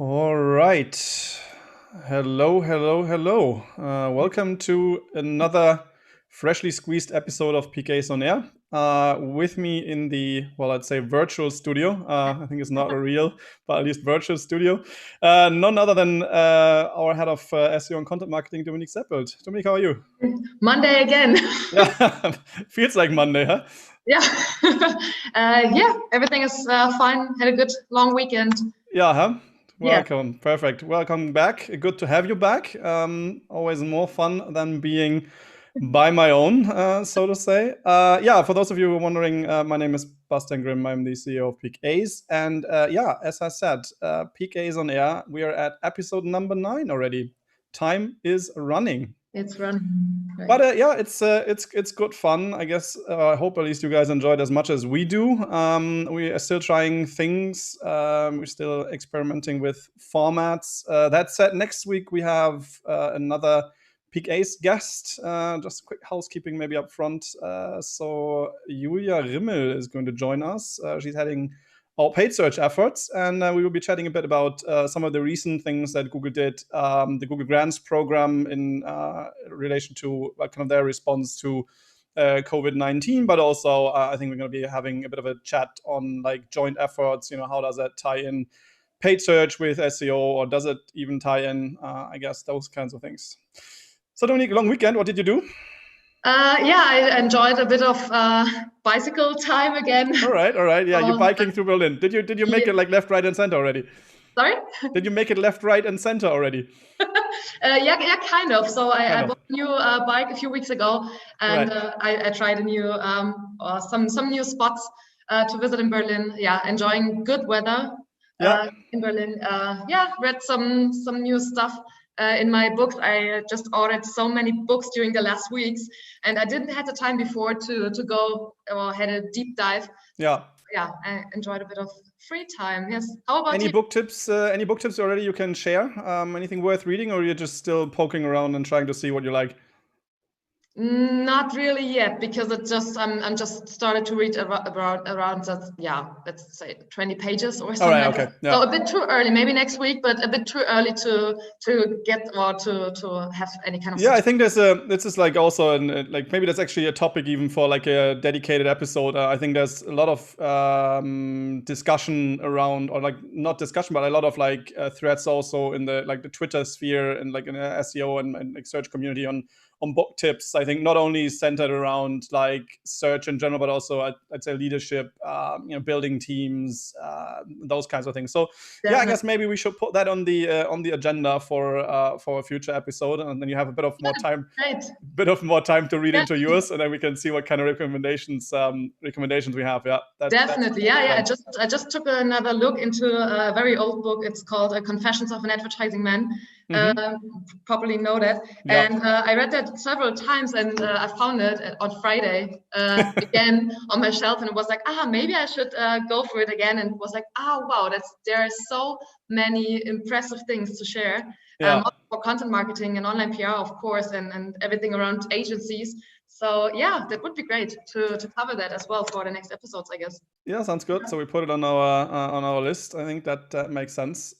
All right. Hello. Welcome to another freshly squeezed episode of PKs on Air. With me in the, I'd say virtual studio. I think it's not a real, but at least virtual studio. None other than our head of SEO and content marketing, Dominique Seppelt. Dominique, how are you? Monday again. Yeah, feels like Monday, huh? Yeah. Everything is fine. Had a good long weekend. Yeah, huh? Yeah. Welcome. Perfect. Welcome back. Good to have you back. Always more fun than being by my own, so to say. For those of you who are wondering, my name is Bastian Grimm. I'm the CEO of Peak A's. And as I said, Peak A's on Air. We are at episode number 9 already. Time is running. It's running. Right. But it's good fun. I guess I hope at least you guys enjoy it as much as we do. We are still trying things. We're still experimenting with formats. That said, next week we have another Peak Ace guest. Just quick housekeeping maybe up front. So Julia Rimmel is going to join us. She's heading our paid search efforts, and we will be chatting a bit about some of the recent things that Google did, the Google Grants program in relation to kind of their response to COVID-19, but also I think we're going to be having a bit of a chat on like joint efforts. How does that tie in paid search with SEO, or does it even tie in? I guess those kinds of things. So Dominique, long weekend. What did you do? I enjoyed a bit of bicycle time again. All right. Yeah, you're biking through Berlin. Did you make it like left, right, and center already? Sorry? Did you make it left, right, and center already? Kind of. So I bought a new bike a few weeks ago, and I tried a new some new spots to visit in Berlin. Yeah, enjoying good weather in Berlin. Read some new stuff. In my books, I just ordered so many books during the last weeks, and I didn't have the time before to go or had a deep dive. Yeah, I enjoyed a bit of free time. Yes. How about any you? book tips? Any book tips already you can share? Anything worth reading, or you're just still poking around and trying to see what you like? Not really yet, because I'm just started to read around let's say 20 pages or something. All right, okay. Yeah. So a bit too early, maybe next week, but a bit too early to get or to have any kind of. Yeah, I think this is like also like maybe that's actually a topic even for like a dedicated episode. I think there's a lot of discussion around, or like not discussion, but a lot of like threads also in the like the Twitter sphere and like in the SEO and like search community on book tips. I think not only centered around like search in general, but also I'd say leadership, building teams, those kinds of things. So Definitely. I guess maybe we should put that on the agenda for a future episode, and then you have a bit of more time, to read into yours, and then we can see what kind of recommendations we have. Yeah, definitely. I just took another look into a very old book. It's called Confessions of an Advertising Man. Probably know that. Yeah. And I read that several times, and I found it on Friday again on my shelf, and it was like, maybe I should go for it again. And it was like, wow, there are so many impressive things to share. For content marketing and online PR, of course, and everything around agencies. So that would be great to cover that as well for the next episodes, I guess. Yeah, sounds good. So we put it on our list. I think that makes sense.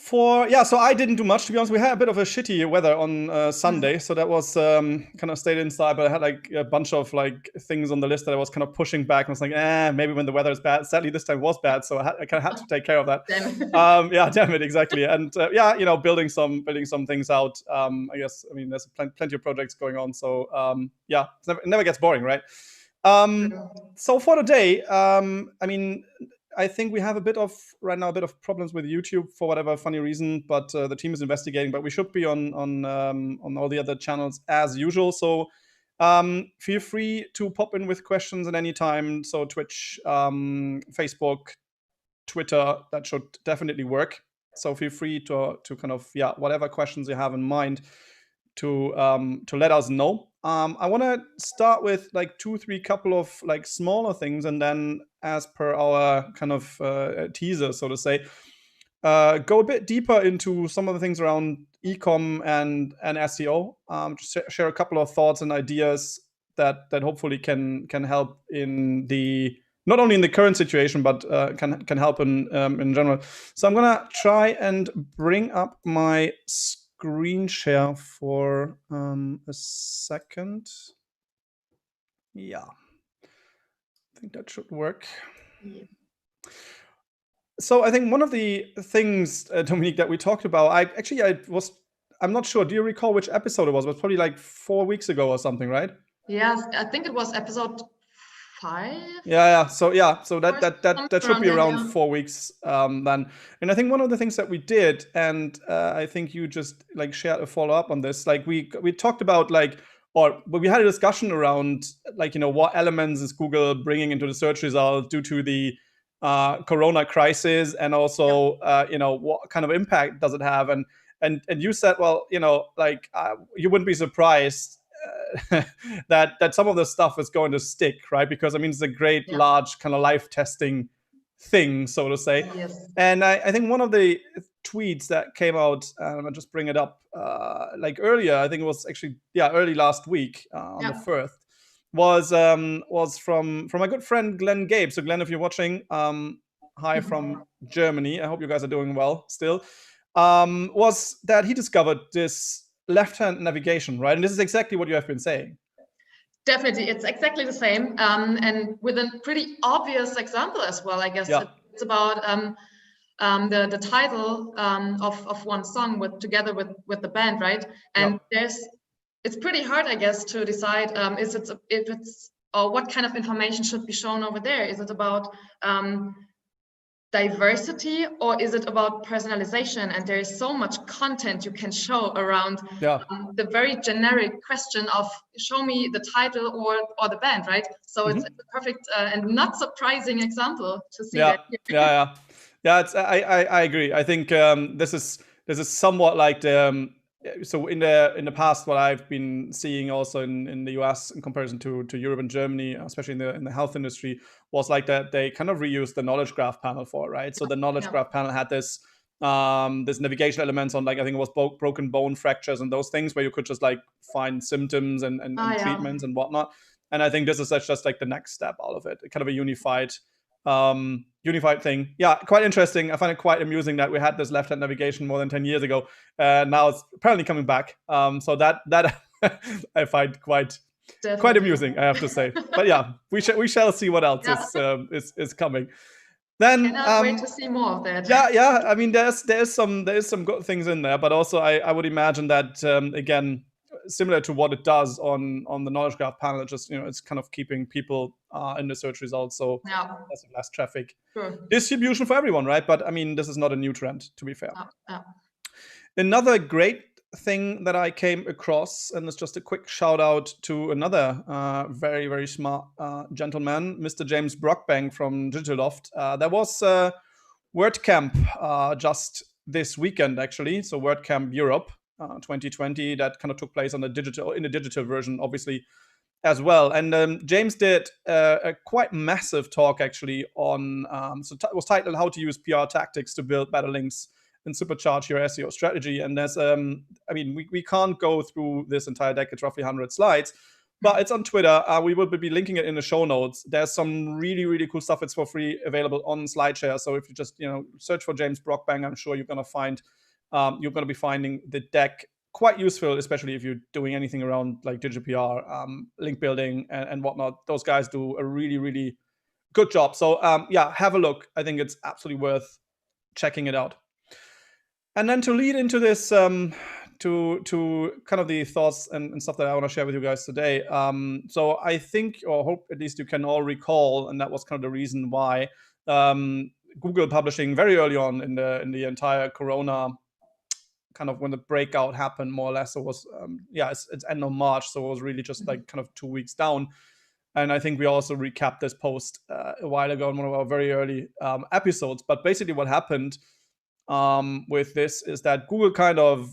So I didn't do much, to be honest. We had a bit of a shitty weather on Sunday, so that was kind of stayed inside. But I had like a bunch of like things on the list that I was kind of pushing back. And I was like, maybe when the weather is bad. Sadly, this time was bad, so I kind of had to take care of that. Damn it, exactly. And building some things out. I guess there's plenty of projects going on, so it never gets boring, right? So for today, I think we have a bit of problems with YouTube for whatever funny reason, but the team is investigating. But we should be on all the other channels as usual. So feel free to pop in with questions at any time. So Twitch, Facebook, Twitter, that should definitely work. So feel free to kind of whatever questions you have in mind to let us know. I want to start with like 2-3 couple of like smaller things, and then as per our kind of teaser, so to say, go a bit deeper into some of the things around e-com and SEO. Just share a couple of thoughts and ideas that hopefully can help in the not only in the current situation, but can help in general. So I'm gonna try and bring up my screen share for a second. Yeah, I think that should work. Yeah. So I think one of the things, Dominique, that we talked about, I'm not sure. Do you recall which episode it was? It was probably like 4 weeks ago or something, right? Yes, I think it was episode 5. Yeah. So that should be around yeah. 4 weeks then. And I think one of the things that we did, and I think you just like shared a follow up on this. Like we talked about but we had a discussion around what elements is Google bringing into the search result due to the Corona crisis, and also what kind of impact does it have? And you said, well, you wouldn't be surprised that some of the stuff is going to stick, right? Because I mean, it's a great large kind of live testing thing, so to say. Yes. And I think one of the tweets that came out, I'll just bring it up, earlier, I think it was actually early last week on the 1st, was from my good friend Glenn Gabe. So Glenn, if you're watching, hi from Germany. I hope you guys are doing well still. Was that he discovered this left-hand navigation, right? And this is exactly what you have been saying. Definitely, it's exactly the same, and with a pretty obvious example as well. I guess it's about the title of one song together with the band, right? And it's pretty hard, I guess, to decide what kind of information should be shown over there. Is it about diversity, or is it about personalization? And there is so much content you can show around the very generic question of show me the title or the band, right? So it's a perfect and not surprising example to see that. I agree. I think this is somewhat like the so in the past, what I've been seeing also in the US in comparison to Europe and Germany, especially in the health industry, was like that they kind of reused the knowledge graph panel for it, right? So the knowledge graph panel had this navigation elements on, like, I think it was broken bone fractures and those things, where you could just like find symptoms and treatments and whatnot. And I think this is just like the next step out of it, kind of a unified thing. Yeah, quite interesting. I find it quite amusing that we had this left-hand navigation more than 10 years ago. Now it's apparently coming back. So that I find quite amusing, I have to say. But yeah, we shall see what else is coming. Then cannot wait to see more of that. Yeah. I mean, there's some good things in there, but also I would imagine that again, similar to what it does on the knowledge graph panel, it's kind of keeping people in the search results, so less traffic distribution for everyone, right? But I mean, this is not a new trend, to be fair. Another great thing that I came across, and it's just a quick shout out to another very, very smart gentleman, Mr. James Brockbank from Digital Loft. There was WordCamp just this weekend, actually. So WordCamp Europe 2020, that kind of took place in the digital version, obviously, as well. And James did a quite massive talk, actually, on it was titled "How to Use PR Tactics to Build Better Links and Supercharge Your SEO Strategy." And there's we can't go through this entire deck. It's roughly 100 slides, but it's on Twitter. We will be linking it in the show notes. There's some really, really cool stuff. It's for free, available on SlideShare. So if you just search for James Brockbank, I'm sure you're gonna find you're gonna be finding the deck quite useful, especially if you're doing anything around like digital PR, link building, and whatnot. Those guys do a really, really good job. So have a look. I think it's absolutely worth checking it out. And then to lead into this, to kind of the thoughts and stuff that I want to share with you guys today. So I think, or hope at least you can all recall, and that was kind of the reason why Google publishing very early on in the entire Corona, kind of when the breakout happened, more or less. It was it's end of March, so it was really just like kind of 2 weeks down. And I think we also recapped this post a while ago in one of our very early episodes. But basically what happened with this is that Google kind of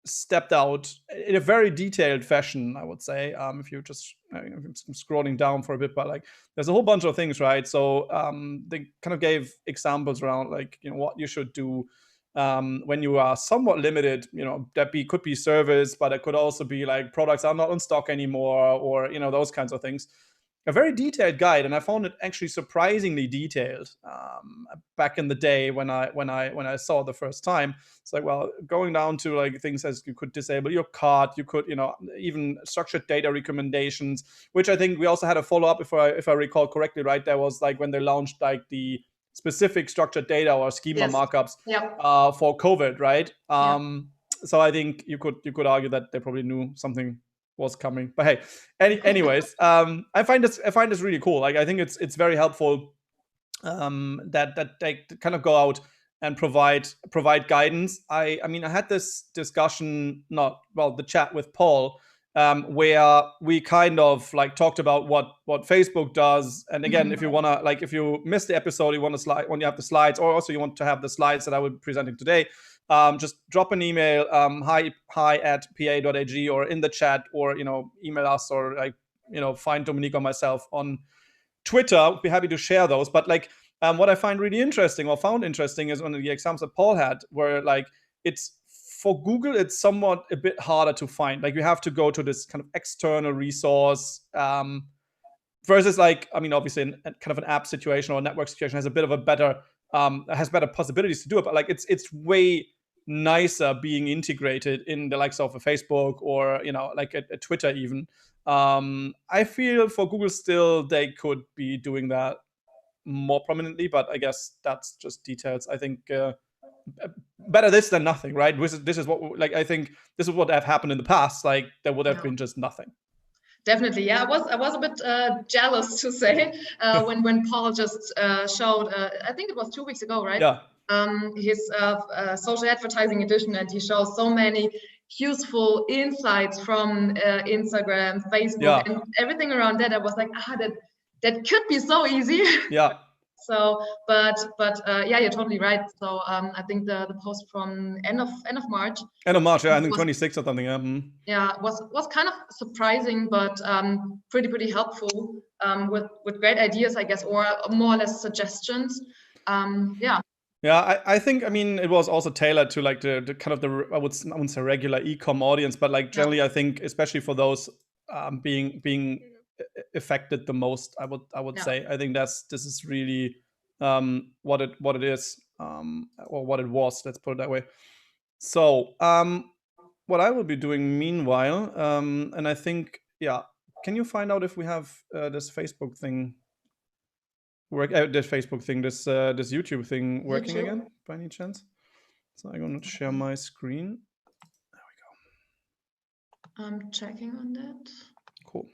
stepped out in a very detailed fashion, I would say. If you're just scrolling down for a bit, but like there's a whole bunch of things, right? So they kind of gave examples around like what you should do when you are somewhat limited. That could be service, but it could also be like products are not in stock anymore, or those kinds of things. a very detailed guide, and I found it actually surprisingly detailed back in the day when I saw it the first time. It's like, well, going down to like things as you could disable your cart, you could, even structured data recommendations, which I think we also had a follow-up, if I recall correctly, right? There was like when they launched like the specific structured data or schema markups for COVID, right? So I think you could argue that they probably knew something was coming. But hey, anyways, I find this really cool. Like, I think it's very helpful that they kind of go out and provide guidance. I mean, I had this discussion, the chat with Paul, where we kind of like talked about what Facebook does. And again, if you wanna, like, if you missed the episode, you want you have the slides, or also you want to have the slides that I will be presenting today, just drop an email, hi@pa.ag, or in the chat, or email us, or like find Dominique or myself on Twitter. I'd be happy to share those. But like, what I find really interesting, or found interesting, is one of the examples that Paul had, where like it's for Google, it's somewhat a bit harder to find. Like, you have to go to this kind of external resource, versus like, I mean, obviously, in kind of an app situation or a network situation has a bit of a better has better possibilities to do it. But like, it's way nicer being integrated in the likes of a Facebook, or like a Twitter even. I feel for Google still they could be doing that more prominently, but I guess that's just details. I think better this than nothing, right? This is what, like, I think this is what have happened in the past. Like, there would have been just nothing. Definitely, yeah. I was a bit jealous, to say, when Paul just showed. I think it was 2 weeks ago, right? Yeah. His social advertising edition, and he shows so many useful insights from Instagram, Facebook, and everything around that. I was like, that could be so easy. Yeah. So, but yeah, you're totally right. So I think the post from end of March. End of March, yeah, I think 26th or something. Yeah, was kind of surprising, but pretty helpful, with great ideas, I guess, or more or less suggestions. Yeah. Yeah, I think, I mean, it was also tailored to like the kind of I wouldn't say regular e-com audience, but like generally, I think especially for those being affected the most, I would say. I think this is really what it is, or what it was. Let's put it that way. So what I will be doing meanwhile, and I think, can you find out if we have this Facebook thing? This Facebook thing, this YouTube thing working again by any chance? So I'm gonna share my screen. There we go. I'm checking on that. Cool.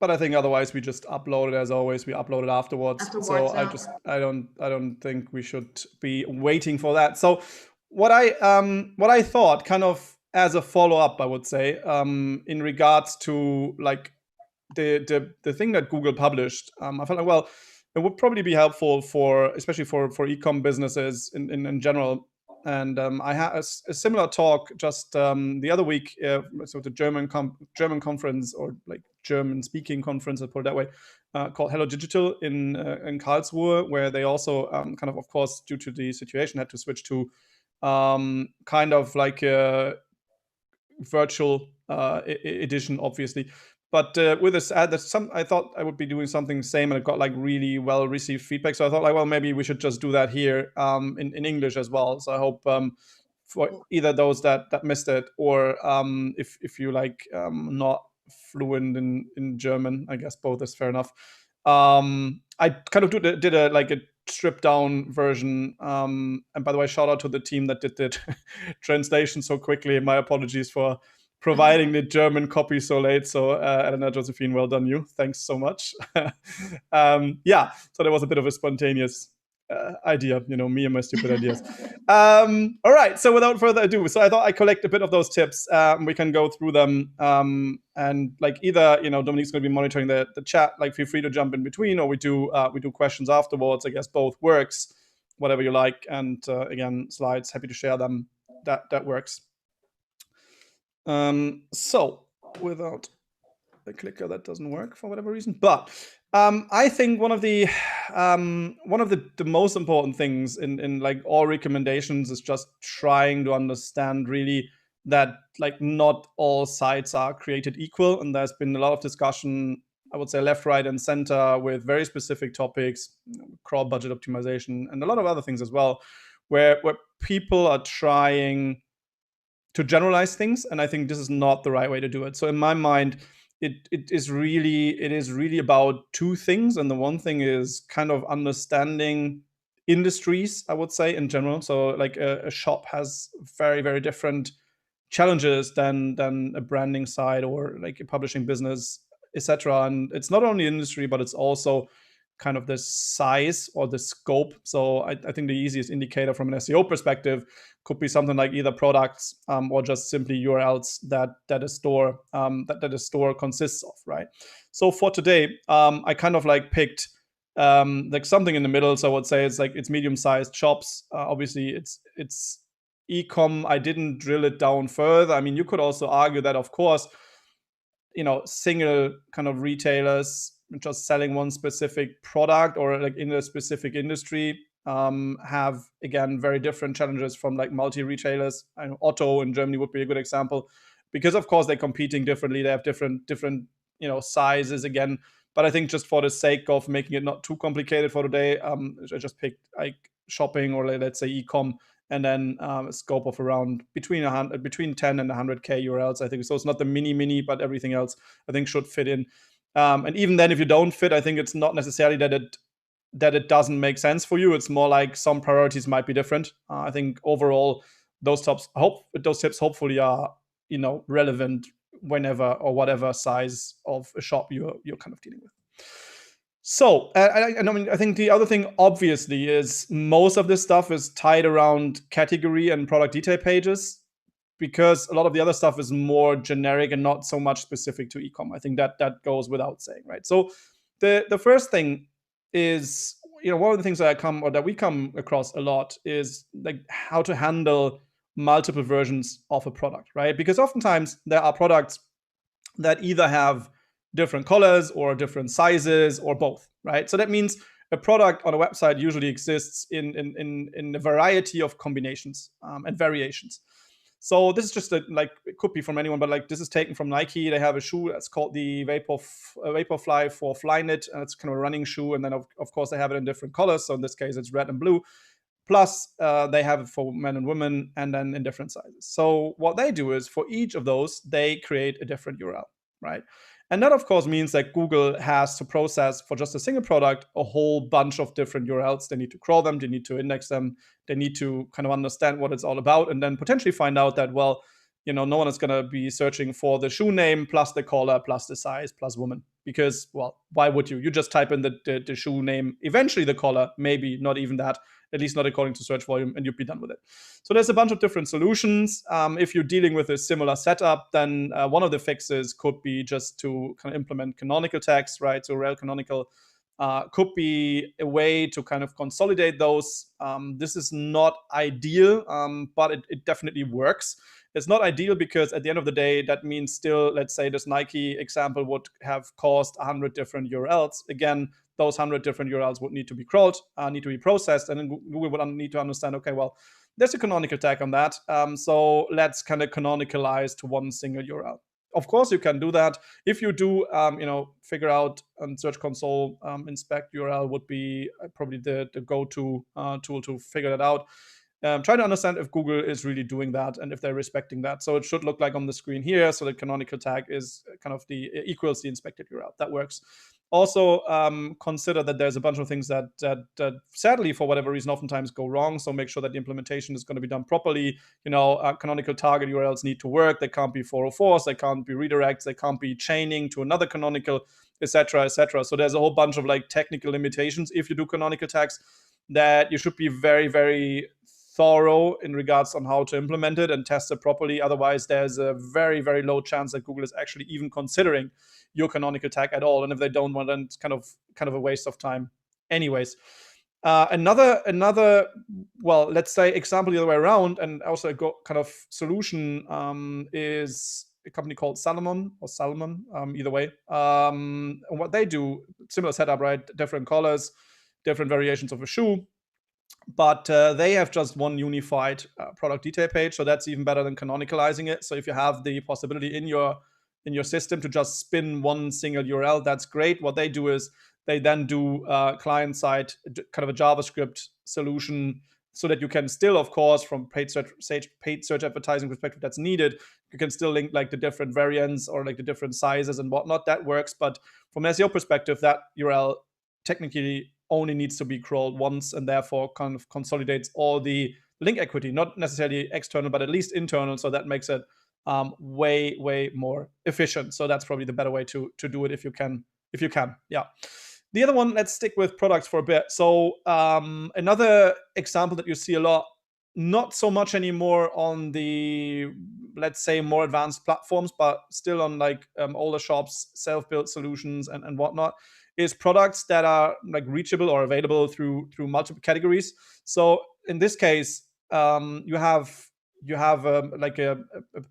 But I think otherwise we just upload it, as always. We upload it afterwards. So yeah. I don't think we should be waiting for that. So what I thought, kind of as a follow-up, I would say, in regards to like the thing that Google published, I felt like, well, it would probably be helpful especially for e-com businesses in general. And I had a similar talk just the other week, so the German conference, or like German speaking conference, let's put it that way, called Hello Digital in Karlsruhe, where they also kind of course, due to the situation, had to switch to kind of like a virtual edition, obviously. But with this ad, I thought I would be doing something the same, and it got like really well received feedback. So I thought, like, well, maybe we should just do that here in English as well. So I hope for either those that missed it, or if you like not fluent in German, I guess both is fair enough. I kind of did a stripped down version. And by the way, shout out to the team that did the translation so quickly. My apologies for providing the German copy so late. So Elena, Josephine, well done you. Thanks so much. Yeah, so there was a bit of a spontaneous idea, me and my stupid ideas. All right, so without further ado, so I thought I'd collect a bit of those tips. We can go through them, and like either Dominique's going to be monitoring the chat. Like, feel free to jump in between, or we do questions afterwards. I guess both works, whatever you like. And again, slides, happy to share them. That works. So without the clicker, that doesn't work for whatever reason. But I think one of the most important things in like all recommendations is just trying to understand really that like not all sites are created equal, and there's been a lot of discussion, I would say left, right, and center, with very specific topics, crawl budget optimization, and a lot of other things as well, where people are trying to generalize things, and I think this is not the right way to do it. So in my mind, it is really about two things, and the one thing is kind of understanding industries, I would say, in general. So like a shop has very, very different challenges than a branding side or like a publishing business, etc. And it's not only industry, but it's also kind of the size or the scope. So I think the easiest indicator from an SEO perspective could be something like either products or just simply URLs that a store that a store consists of, right? So for today, I kind of like picked like something in the middle. So I would say it's medium-sized shops. Obviously, it's e-com. I didn't drill it down further. I mean, you could also argue that, of course, single kind of retailers just selling one specific product or like in a specific industry have, again, very different challenges from like multi-retailers. I know Otto in Germany would be a good example, because of course they're competing differently. They have different sizes again. But I think just for the sake of making it not too complicated for today, I just picked like shopping or let's say e-com, and then a scope of around between 10 and 100K URLs, I think. So it's not the mini, but everything else I think should fit in. And even then, if you don't fit, I think it's not necessarily that it doesn't make sense for you. It's more like some priorities might be different. I think overall, those tips hopefully are relevant whenever or whatever size of a shop you're kind of dealing with. So, I think the other thing, obviously, is most of this stuff is tied around category and product detail pages, because a lot of the other stuff is more generic and not so much specific to e-com. I think that goes without saying, right? So, the first thing is, one of the things that we come across a lot is like how to handle multiple versions of a product, right? Because oftentimes there are products that either have different colors or different sizes or both, right? So that means a product on a website usually exists in a variety of combinations and variations. So this is just it could be from anyone, but like this is taken from Nike. They have a shoe that's called the Vaporfly for Flyknit, and it's kind of a running shoe. And then of course they have it in different colors. So in this case, it's red and blue. Plus, they have it for men and women, and then in different sizes. So what they do is for each of those, they create a different URL, right? And that, of course, means that Google has to process for just a single product a whole bunch of different URLs. They need to crawl them, they need to index them, they need to kind of understand what it's all about, and then potentially find out that, well, no one is going to be searching for the shoe name plus the color plus the size plus woman. Because, well, why would you? You just type in the shoe name, eventually the color, maybe not even that, at least not according to search volume, and you'd be done with it. So there's a bunch of different solutions. If you're dealing with a similar setup, then one of the fixes could be just to kind of implement canonical tags, right? So rel canonical could be a way to kind of consolidate those. This is not ideal, but it definitely works. It's not ideal because at the end of the day, that means still, let's say this Nike example would have caused 100 different URLs. Again, those 100 different URLs would need to be crawled, need to be processed, and then Google would need to understand, okay, well, there's a canonical tag on that. So let's kind of canonicalize to one single URL. Of course, you can do that. If you do, figure out on Search Console, inspect URL would be probably the go-to tool to figure that out. Try to understand if Google is really doing that and if they're respecting that. So it should look like on the screen here. So the canonical tag is kind of equals the inspected URL. That works. Also, consider that there's a bunch of things that sadly, for whatever reason, oftentimes go wrong. So make sure that the implementation is going to be done properly. Canonical target URLs need to work. They can't be 404s. They can't be redirects. They can't be chaining to another canonical, etc., etc. So there's a whole bunch of like technical limitations if you do canonical tags that you should be very, very thorough in regards on how to implement it and test it properly. Otherwise, there's a very, very low chance that Google is actually even considering your canonical tag at all. And if they don't want, then it's kind of a waste of time anyways. Another, well, let's say example the other way around, and also a kind of solution is a company called Salomon, either way. And what they do, similar setup, right? Different colors, different variations of a shoe. but they have just one unified product detail page, so that's even better than canonicalizing it. So if you have the possibility in your system to just spin one single URL, that's great. What they do is they then do client-side kind of a JavaScript solution, so that you can still, of course, from paid search advertising perspective, that's needed. You can still link like the different variants or like the different sizes and whatnot. That works, but from an SEO perspective, that URL technically only needs to be crawled once, and therefore kind of consolidates all the link equity, not necessarily external, but at least internal. So that makes it way more efficient. So that's probably the better way to do it if you can. Yeah. The other one, let's stick with products for a bit. So another example that you see a lot, not so much anymore on the, let's say, more advanced platforms, but still on like older shops, self-built solutions and whatnot, is products that are like reachable or available through multiple categories. So in this case, you have like a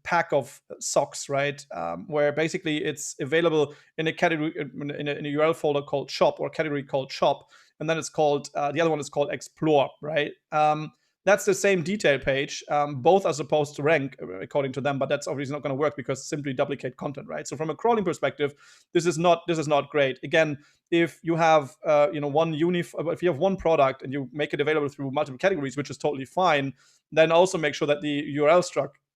pack of socks, right? Where basically it's available in a category, in a URL folder called shop, or category called shop, and then it's called the other one is called explore, right? That's the same detail page. Both are supposed to rank according to them, but that's obviously not going to work because simply duplicate content, right? So from a crawling perspective, this is not great. Again, if you have if you have one product and you make it available through multiple categories, which is totally fine, then also make sure that the URL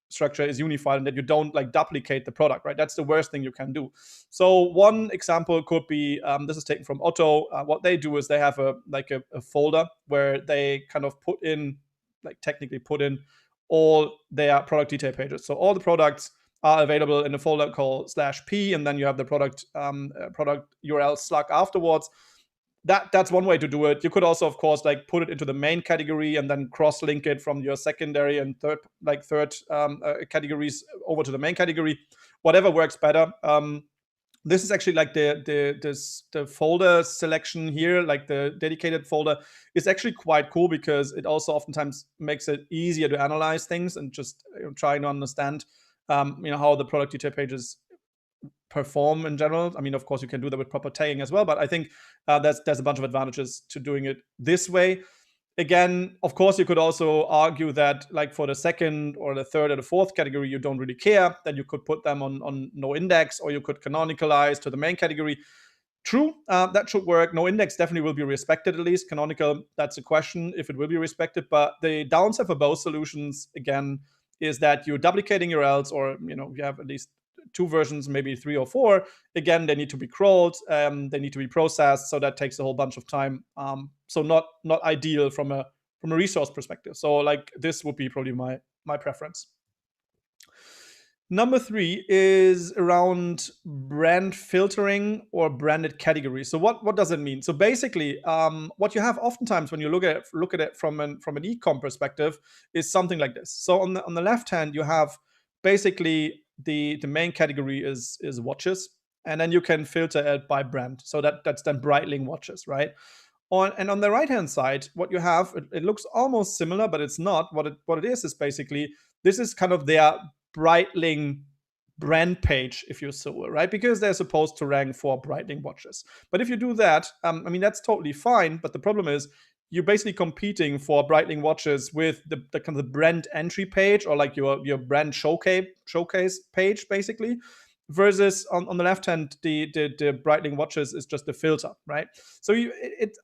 structure is unified and that you don't like duplicate the product, right? That's the worst thing you can do. So one example could be, this is taken from Otto. What they do is they have a folder where they kind of technically put in all their product detail pages. So all the products are available in a folder called /p, and then you have the product URL slug afterwards. That's one way to do it. You could also, of course, like put it into the main category and then cross-link it from your secondary and third categories over to the main category. Whatever works better. This is actually like the folder selection here, like the dedicated folder, is actually quite cool because it also oftentimes makes it easier to analyze things and just trying to understand how the product detail pages perform in general. I mean, of course, you can do that with proper tagging as well, but I think there's a bunch of advantages to doing it this way. Again, of course, you could also argue that like for the second or the third or the fourth category, you don't really care. Then you could put them on no index, or you could canonicalize to the main category. True, that should work. No index definitely will be respected, at least. Canonical, that's a question if it will be respected. But the downside for both solutions, again, is that you're duplicating URLs, or you have at least two versions, maybe 3 or 4. Again, they need to be crawled, they need to be processed, so that takes a whole bunch of time. So not ideal from a resource perspective. So like this would be probably my preference. Number 3 is around brand filtering or branded categories. So what does it mean? So basically, what you have oftentimes when you look at it from an e-com perspective is something like this. So on the left hand, you have basically the main category is watches, and then you can filter it by brand. So that's then Breitling watches, right? And on the right hand side, what you have, it looks almost similar, but it's not. What it is basically, this is kind of their Breitling brand page, if you so will, right? Because they're supposed to rank for Breitling watches. But if you do that, I mean, that's totally fine. But the problem is, you're basically competing for Breitling watches with the kind of the brand entry page, or like your brand showcase page, basically. Versus on the left hand, the Breitling watches is just the filter, right? So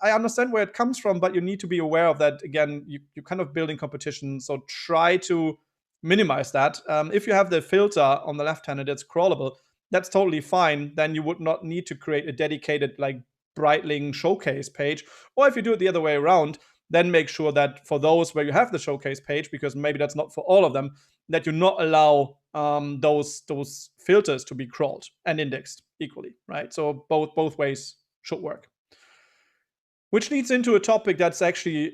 I understand where it comes from, but you need to be aware of that. Again, you're kind of building competition, so try to minimize that. If you have the filter on the left hand and it's crawlable, that's totally fine. Then you would not need to create a dedicated like Breitling showcase page. Or if you do it the other way around, then make sure that for those where you have the showcase page, because maybe that's not for all of them, that you not allow those filters to be crawled and indexed equally, right? So both ways should work. Which leads into a topic that's actually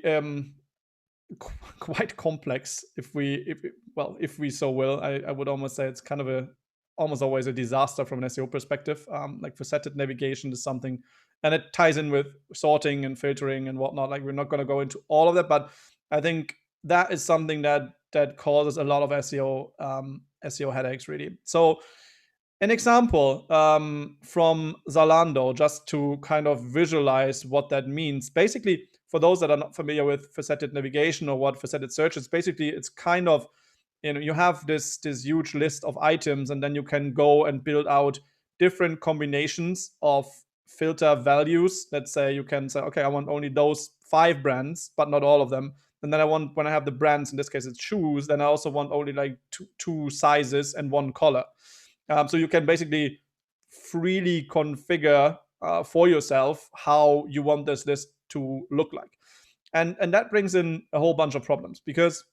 quite complex, if we so will. I would almost say it's kind of almost always a disaster from an SEO perspective. Like Facetted navigation is something, and it ties in with sorting and filtering and whatnot. Like, we're not going to go into all of that, but I think that is something that causes a lot of SEO headaches, really. So an example from Zalando, just to kind of visualize what that means. Basically, for those that are not familiar with facetted navigation or what facetted search is, basically it's kind of, you have this huge list of items, and then you can go and build out different combinations of filter values. Let's say you can say, okay, I want only those 5 brands, but not all of them. And then when I have the brands, in this case it's shoes, then I also want only like two sizes and 1 color. So you can basically freely configure for yourself how you want this list to look like. And that brings in a whole bunch of problems, because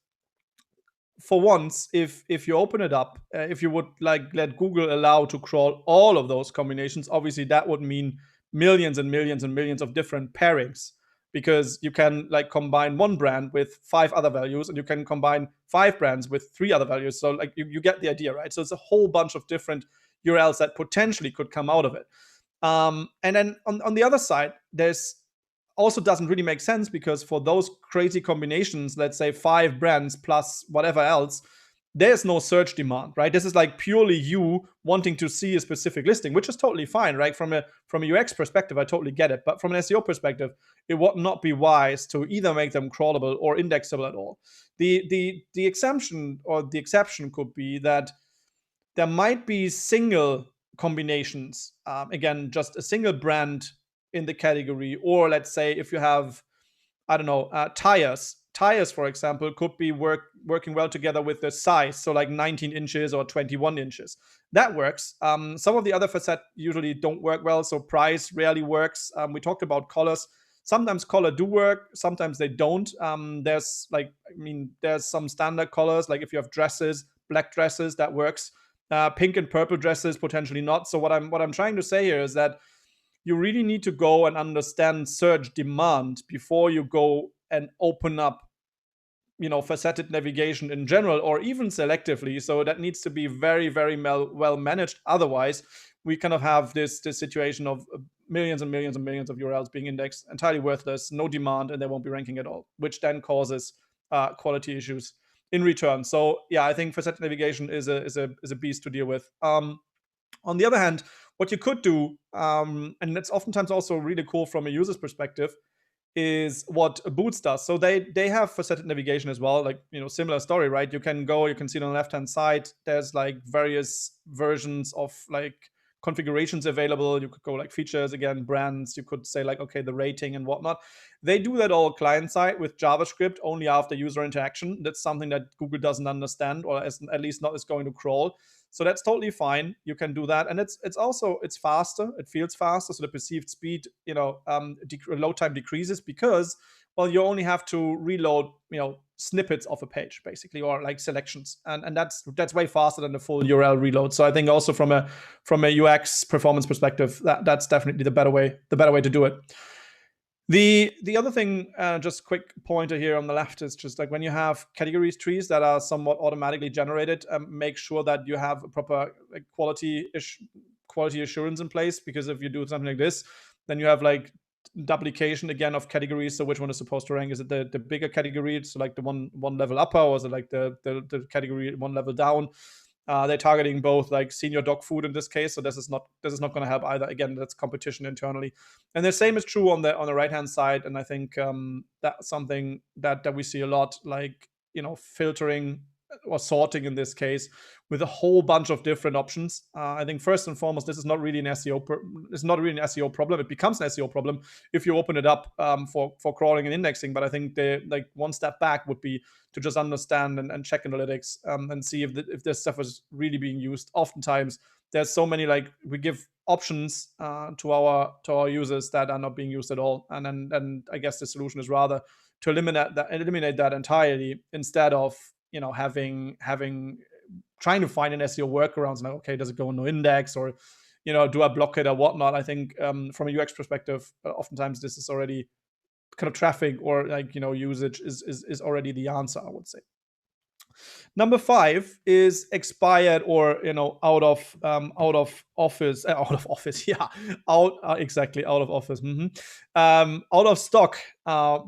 for once, if you open it up, if you would like let Google allow to crawl all of those combinations, obviously that would mean millions and millions and millions of different pairings, because you can like combine 1 brand with 5 other values, and you can combine 5 brands with 3 other values. So like you get the idea, right? So it's a whole bunch of different URLs that potentially could come out of it. And then on the other side, there's also doesn't really make sense, because for those crazy combinations, let's say 5 brands plus whatever else, there's no search demand, right? This is like purely you wanting to see a specific listing, which is totally fine, right? From a UX perspective, I totally get it. But from an SEO perspective, it would not be wise to either make them crawlable or indexable at all. The exemption could be that there might be single combinations, again, just a single brand in the category. Or let's say if you have, I don't know, tires, for example, could be working well together with the size. So like 19 inches or 21 inches. That works. Some of the other facets usually don't work well. So price rarely works. We talked about colors. Sometimes color do work. Sometimes they don't. There's some standard colors. Like if you have dresses, black dresses, that works. Pink and purple dresses, potentially not. So what I'm trying to say here is that you really need to go and understand search demand before you go and open up, facetted navigation in general, or even selectively. So that needs to be very, very well managed. Otherwise, we kind of have this situation of millions and millions and millions of URLs being indexed, entirely worthless, no demand, and they won't be ranking at all, which then causes quality issues in return. So yeah, I think facetted navigation is a beast to deal with. On the other hand, what you could do, and it's oftentimes also really cool from a user's perspective, is what Boots does. So they have facetted navigation as well, like, similar story, right? You can see it on the left-hand side. There's like various versions of like configurations available. You could go like features, again, brands. You could say like, okay, the rating and whatnot. They do that all client-side with JavaScript only after user interaction. That's something that Google doesn't understand, or at least not is going to crawl. So that's totally fine. You can do that, and it's faster. It feels faster, so the perceived speed, load time decreases, because, well, you only have to reload, snippets of a page basically, or like selections, and that's way faster than the full URL reload. So I think also from a UX performance perspective, that's definitely the better way to do it. The other thing, just quick pointer here on the left, is just like when you have categories trees that are somewhat automatically generated, make sure that you have a proper quality assurance in place, because if you do something like this, then you have like duplication again of categories. So which one is supposed to rank? Is it the bigger category, so like the one level upper, or is it like the category 1 level down? They're targeting both like senior dog food in this case, so this is not going to help either. Again, that's competition internally, and the same is true on the right hand side. And I think that's something that we see a lot, like filtering or sorting in this case, with a whole bunch of different options. I think first and foremost, this is not really an SEO. It's not really an SEO problem. It becomes an SEO problem if you open it up for crawling and indexing. But I think the one step back would be to just understand and check analytics and see if this stuff is really being used. Oftentimes, there's so many, like, we give options to our users that are not being used at all, and then I guess the solution is rather to eliminate that entirely, instead of trying to find an SEO workarounds. Like, okay, does it go on no index, or do I block it or whatnot? I think from a UX perspective, oftentimes this is already kind of traffic, or like usage is already the answer, I would say. Number 5 is expired, or out of office, exactly, out of office, out of stock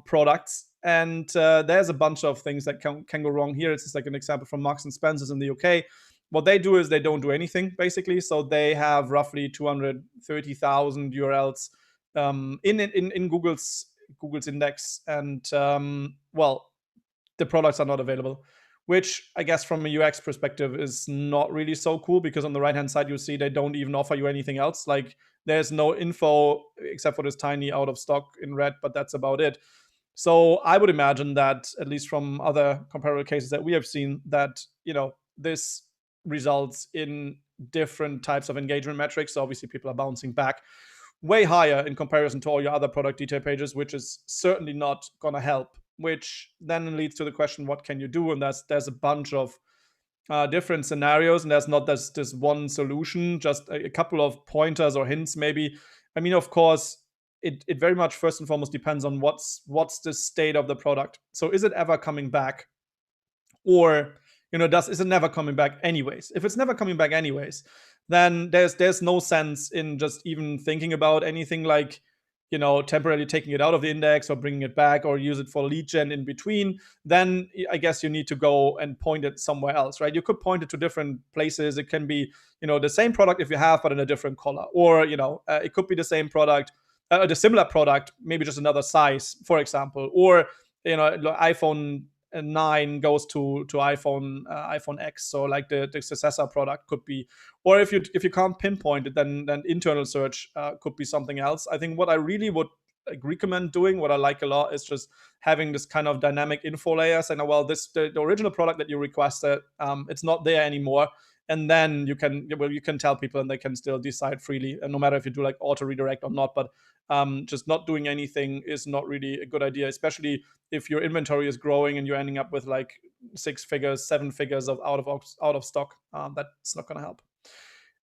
products. And there's a bunch of things that can go wrong here. It's just like an example from Marks and Spencer's in the UK. What they do is they don't do anything, basically. So they have roughly 230,000 URLs in Google's Google's index, and well, the products are not available, which I guess from a UX perspective is not really so cool, because on the right-hand side, you see they don't even offer you anything else. Like there's no info except for this tiny out of stock in red, but that's about it. So I would imagine that, at least from other comparable cases that we have seen, that, this results in different types of engagement metrics. So obviously people are bouncing back way higher in comparison to all your other product detail pages, which is certainly not going to help, which then leads to the question, what can you do? And there's a bunch of different scenarios, and there's not this one solution, just a couple of pointers or hints maybe. I mean, of course, it very much first and foremost depends on what's the state of the product. So is it ever coming back? Or, is it never coming back anyways? If it's never coming back anyways, then there's no sense in just even thinking about anything like, temporarily taking it out of the index or bringing it back or use it for lead gen in between. Then I guess you need to go and point it somewhere else, right? You could point it to different places. It can be, the same product if you have, but in a different color. Or, it could be the same product, the similar product, maybe just another size, for example. Or, iPhone 9 goes to iPhone X, so like the successor product could be. Or if you can't pinpoint it, then internal search could be something else. I think what I really would recommend doing, what I like a lot, is just having this kind of dynamic info layer, saying, well, the original product that you requested, it's not there anymore. And then you can tell people, and they can still decide freely, and no matter if you do like auto redirect or not. But just not doing anything is not really a good idea, especially if your inventory is growing and you're ending up with like 6 figures, 7 figures of out of stock. That's not going to help.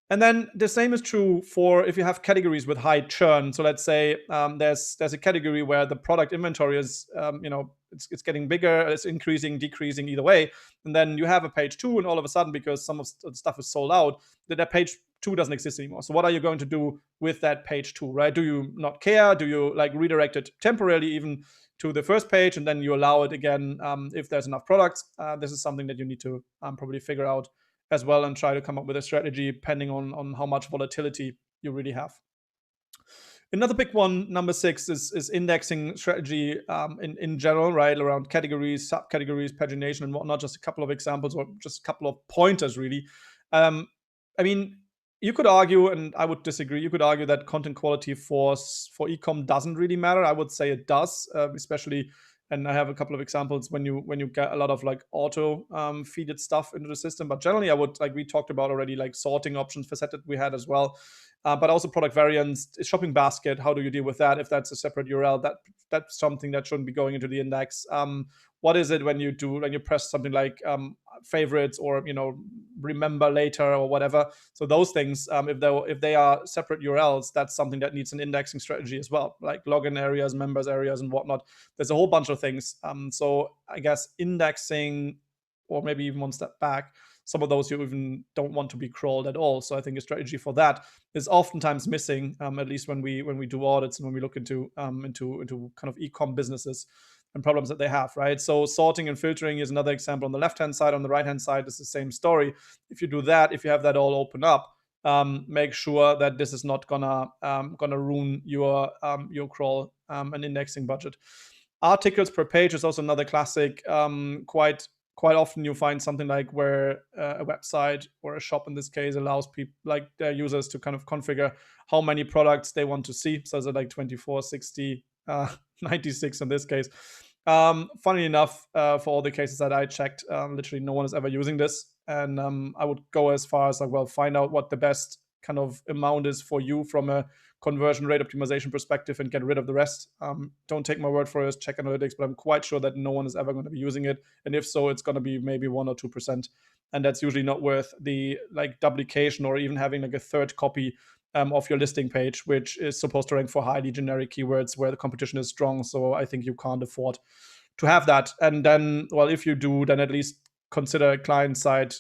And then the same is true for if you have categories with high churn. So let's say there's a category where the product inventory is, it's getting bigger, it's increasing, decreasing, either way. And then you have a page 2, and all of a sudden, because some of the stuff is sold out, that page 2 doesn't exist anymore. So what are you going to do with that page 2, right? Do you not care? Do you like redirect it temporarily even to the first page, and then you allow it again if there's enough products? This is something that you need to probably figure out as well, and try to come up with a strategy depending on how much volatility you really have. Another big one, number 6, is indexing strategy in general, right? Around categories, subcategories, pagination, and whatnot. Just a couple of examples, or just a couple of pointers, really. I mean, you could argue, and I would disagree, you could argue that content quality for e-com doesn't really matter. I would say it does, especially, and I have a couple of examples when you get a lot of like auto feeded stuff into the system. But generally, I would, like we talked about already, like sorting options, Facetted we had as well. But also product variants, shopping basket. How do you deal with that if that's a separate URL? That's something that shouldn't be going into the index. What is it when you press something like favorites, or remember later, or whatever? So those things, if they are separate URLs, that's something that needs an indexing strategy as well, like login areas, members areas, and whatnot. There's a whole bunch of things. So I guess indexing, or maybe even one step back, some of those you even don't want to be crawled at all. So I think a strategy for that is oftentimes missing, at least when we do audits and when we look into kind of e-com businesses and problems that they have, right? So sorting and filtering is another example on the left-hand side. On the right-hand side is the same story. If you do that, if you have that all open up, make sure that this is not gonna ruin your crawl and indexing budget. Articles per page is also another classic. Quite often you find something like where a website, or a shop in this case, allows people, like their users, to kind of configure how many products they want to see. So is it like 24, 60, 96 in this case? Funny enough, for all the cases that I checked, literally no one is ever using this. And I would go as far as like, well, find out what the best kind of amount is for you from a conversion rate optimization perspective, and get rid of the rest. Don't take my word for it, check analytics, but I'm quite sure that no one is ever going to be using it. And if so, it's going to be maybe 1 or 2%. And that's usually not worth the like duplication, or even having like a third copy of your listing page, which is supposed to rank for highly generic keywords where the competition is strong. So I think you can't afford to have that. And then, well, if you do, then at least consider a client-side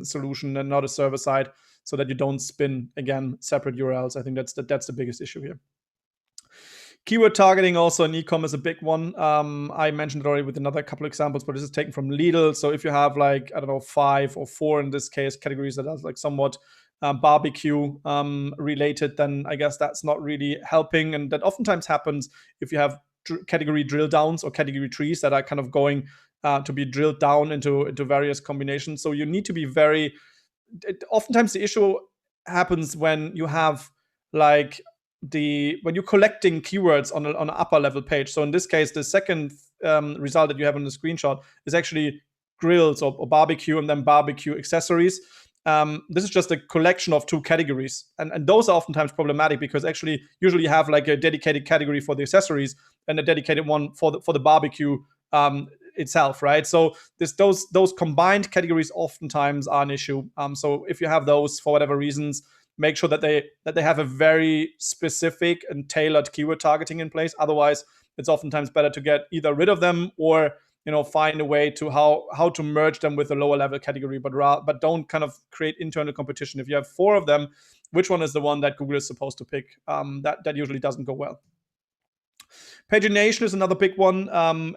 solution and not a server-side, so that you don't spin, again, separate URLs. I think that's the biggest issue here. Keyword targeting also in e-com is a big one. I mentioned it already with another couple of examples, but this is taken from Lidl. So if you have like, I don't know, 5 or 4 in this case categories that are like somewhat barbecue related, then I guess that's not really helping. And that oftentimes happens if you have category drill downs or category trees that are kind of going to be drilled down into various combinations. So you need to be very. Oftentimes the issue happens when you have like when you're collecting keywords on an upper level page. So in this case, the second result that you have in the screenshot is actually grills or barbecue and then barbecue accessories. This is just a collection of two categories, and those are oftentimes problematic because actually usually you have like a dedicated category for the accessories and a dedicated one for the barbecue itself, right? So those combined categories oftentimes are an issue. So if you have those for whatever reasons, make sure that they have a very specific and tailored keyword targeting in place. Otherwise, it's oftentimes better to get either rid of them or find a way to how to merge them with a lower level category, but don't kind of create internal competition. If you have 4 of them, which one is the one that Google is supposed to pick? That usually doesn't go well. Pagination is another big one.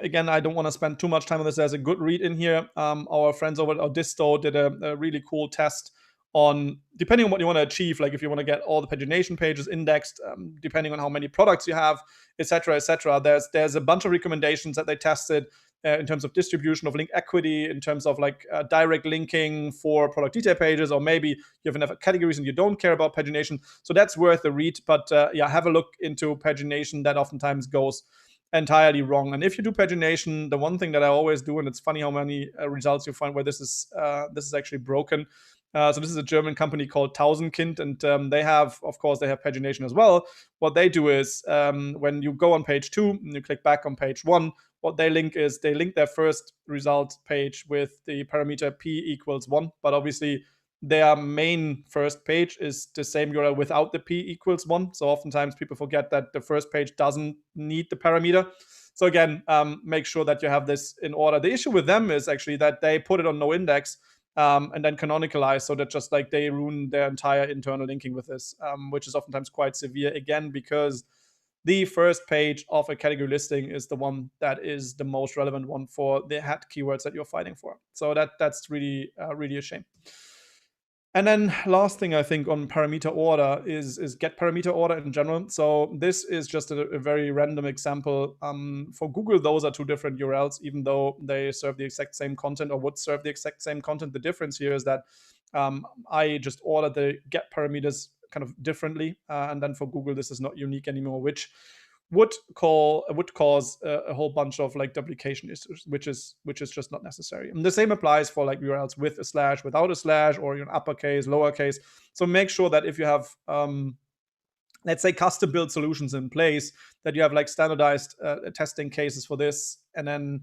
Again, I don't want to spend too much time on this. There's a good read in here. Our friends over at Audisto did a really cool test on, depending on what you want to achieve, like if you want to get all the pagination pages indexed, depending on how many products you have, etc., etc. There's a bunch of recommendations that they tested in terms of distribution of link equity, in terms of like direct linking for product detail pages, or maybe you have enough categories and you don't care about pagination. So that's worth a read. But have a look into pagination. That oftentimes goes entirely wrong. And if you do pagination, the one thing that I always do, and it's funny how many results you find where this is actually broken. So this is a German company called Tausendkind, and they have pagination as well. What they do is when you go on page 2 and you click back on page 1, what they link is they link their first result page with the parameter p = 1, but obviously their main first page is the same URL without the p = 1. So oftentimes people forget that the first page doesn't need the parameter. So again, make sure that you have this in order. The issue with them is actually that they put it on no index and then canonicalize, so that just like they ruin their entire internal linking with this, which is oftentimes quite severe, again, because the first page of a category listing is the one that is the most relevant one for the hat keywords that you're fighting for. So that's really really a shame. And then last thing I think on parameter order is get parameter order in general. So this is just a very random example. For Google, those are 2 different URLs, even though they serve the exact same content or would serve the exact same content. The difference here is that I just order the get parameters kind of differently. And then for Google, this is not unique anymore, which would cause a whole bunch of like duplication issues, which is just not necessary. And the same applies for like URLs with a slash, without a slash, or uppercase, lowercase. So make sure that if you have let's say custom built solutions in place, that you have like standardized testing cases for this, and then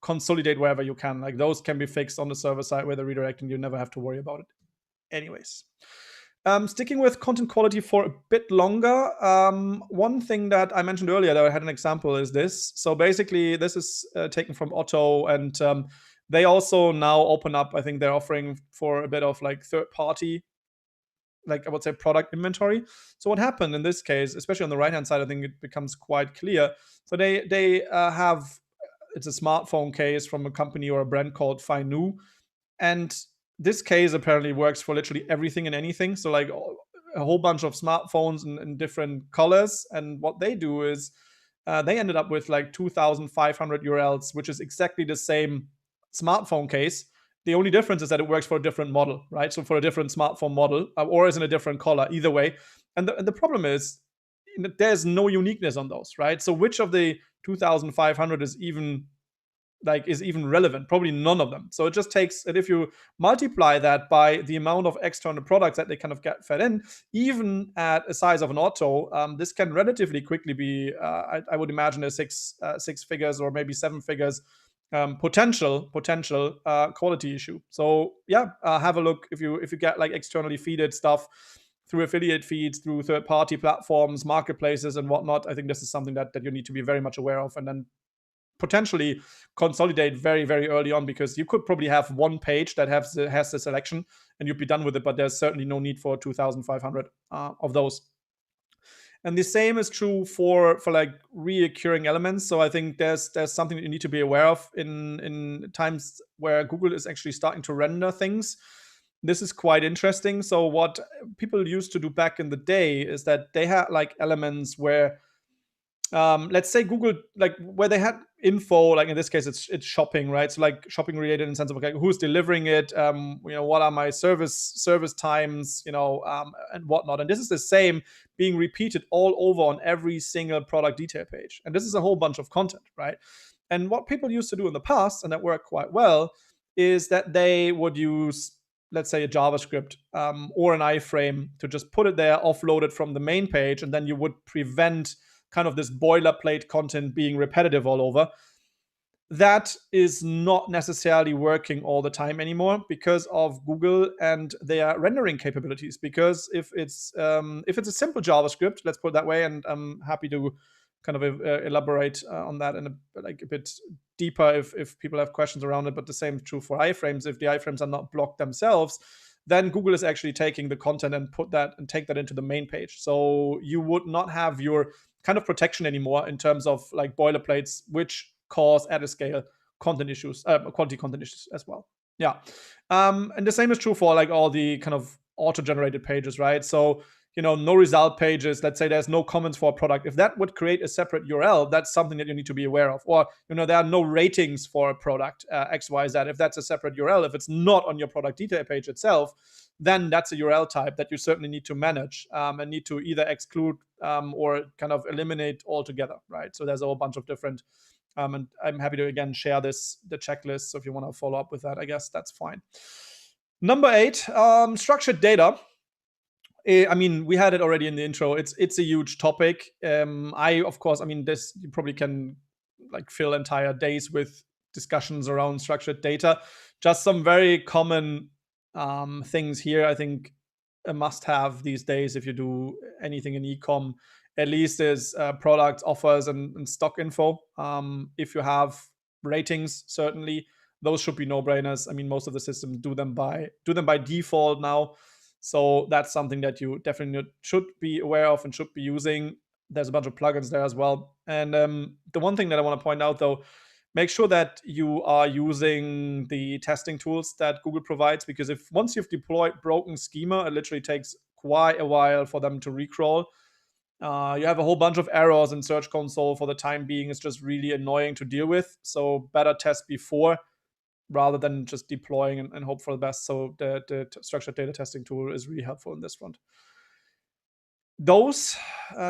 consolidate wherever you can. Like those can be fixed on the server side with a redirect, and you never have to worry about it. Anyways. Sticking with content quality for a bit longer, one thing that I mentioned earlier that I had an example is this. So basically, this is taken from Otto, and they also now open up, I think they're offering for a bit of like third-party, like I would say product inventory. So what happened in this case, especially on the right-hand side, I think it becomes quite clear. So they have, it's a smartphone case from a company or a brand called Fainu, and this case apparently works for literally everything and anything. So like a whole bunch of smartphones in different colors. And what they do is they ended up with like 2,500 URLs, which is exactly the same smartphone case. The only difference is that it works for a different model, right? So for a different smartphone model, or is in a different color, either way. And the problem is there's no uniqueness on those, right? So which of the 2,500 is even relevant? Probably none of them. So it just takes, and if you multiply that by the amount of external products that they kind of get fed in, even at a size of an Otto, this can relatively quickly be, I would imagine, a six figures or maybe 7 figures potential quality issue. So have a look if you get like externally feeded stuff through affiliate feeds, through third-party platforms, marketplaces, and whatnot. I think this is something that you need to be very much aware of, and then potentially consolidate very, very early on, because you could probably have one page that has the selection and you'd be done with it, but there's certainly no need for 2,500 of those. And the same is true for like reoccurring elements. So I think there's something that you need to be aware of in times where Google is actually starting to render things. This is quite interesting. So what people used to do back in the day is that they had like elements where let's say Google, like where they had info, like in this case, it's shopping, right? So like shopping related in the sense of like who's delivering it, what are my service times, and whatnot. And this is the same being repeated all over on every single product detail page. And this is a whole bunch of content, right? And what people used to do in the past, and that worked quite well, is that they would use, let's say, a JavaScript or an iframe to just put it there, offload it from the main page, and then you would prevent kind of this boilerplate content being repetitive all over. That is not necessarily working all the time anymore because of Google and their rendering capabilities. Because if it's a simple JavaScript, let's put it that way, and I'm happy to kind of elaborate on that in a bit deeper if people have questions around it. But the same is true for iframes. If the iframes are not blocked themselves, then Google is actually taking the content and take that into the main page. So you would not have your kind of protection anymore in terms of like boilerplates, which cause at a scale content issues, quality content issues as well. Yeah. And the same is true for like all the kind of auto-generated pages, right? So, no result pages, let's say there's no comments for a product. If that would create a separate URL, that's something that you need to be aware of. Or, there are no ratings for a product, X, Y, Z. If that's a separate URL, if it's not on your product detail page itself, then that's a URL type that you certainly need to manage and need to either exclude or kind of eliminate altogether, right? So there's a whole bunch of different, and I'm happy to, again, share the checklist. So if you want to follow up with that, I guess that's fine. Number 8, structured data. I mean, we had it already in the intro. It's a huge topic. This, you probably can like fill entire days with discussions around structured data. Just some very common things here. I think a must-have these days if you do anything in e-com, at least, is product offers and stock info. If you have ratings, certainly those should be no-brainers. I mean, most of the systems do them by default now. So that's something that you definitely should be aware of and should be using. There's a bunch of plugins there as well. And the one thing that I want to point out, though, make sure that you are using the testing tools that Google provides, because once you've deployed broken schema, it literally takes quite a while for them to recrawl. You have a whole bunch of errors in Search Console for the time being. It's just really annoying to deal with. So better test before rather than just deploying and hope for the best. So the structured data testing tool is really helpful in this front. Those,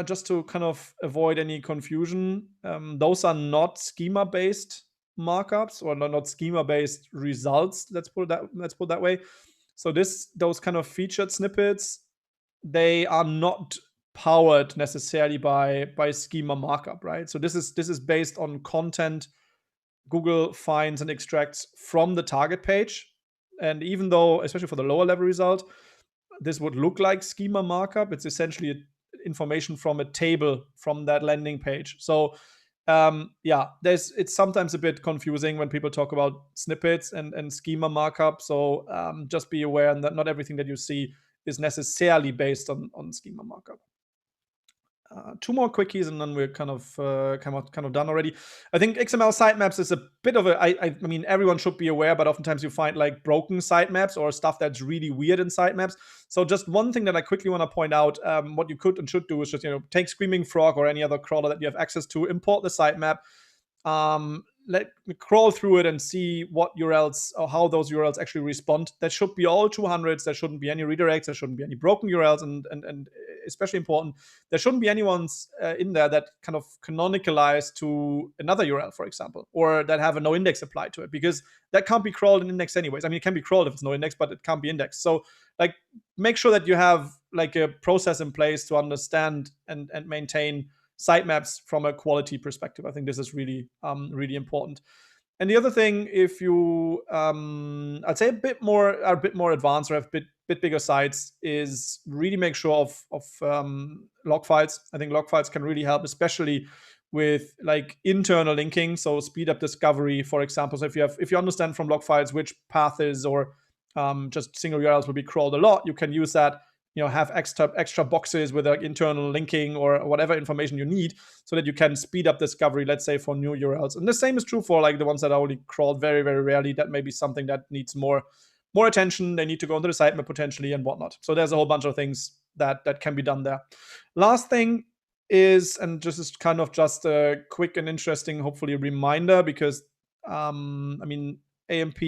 just to kind of avoid any confusion, those are not schema-based markups or not schema-based results. Let's put it that way. So those kind of featured snippets, they are not powered necessarily by schema markup, right? So this is based on content Google finds and extracts from the target page. And even though, especially for the lower level result, this would look like schema markup, it's essentially information from a table from that landing page. So it's sometimes a bit confusing when people talk about snippets and schema markup. So just be aware that not everything that you see is necessarily based on schema markup. 2 more quickies and then we're kind of done already. I think XML sitemaps is a bit of I mean, everyone should be aware, but oftentimes you find like broken sitemaps or stuff that's really weird in sitemaps. So just one thing that I quickly want to point out, what you could and should do is just, take Screaming Frog or any other crawler that you have access to, import the sitemap, let me crawl through it and see what URLs or how those URLs actually respond. That should be all 200s. There shouldn't be any redirects. There shouldn't be any broken URLs. And especially important, there shouldn't be any ones in there that kind of canonicalize to another URL, for example, or that have a no index applied to it, because that can't be crawled and indexed anyways. I mean, it can be crawled if it's no index, but it can't be indexed. So like, make sure that you have like a process in place to understand and maintain sitemaps from a quality perspective. I think this is really, really important. And the other thing, if you, I'd say a bit more advanced or have a bit bigger sites, is really make sure of log files. I think log files can really help, especially with like internal linking. So speed up discovery, for example. So if you understand from log files which paths or just single URLs will be crawled a lot, you can use that. Have extra boxes with like internal linking or whatever information you need, so that you can speed up discovery, let's say, for new URLs. And the same is true for like the ones that are only crawled very, very rarely. That may be something that needs more attention. They need to go into the sitemap potentially and whatnot. So there's a whole bunch of things that can be done there. Last thing, is, and this is kind of just a quick and interesting, hopefully, reminder, because I mean, AMP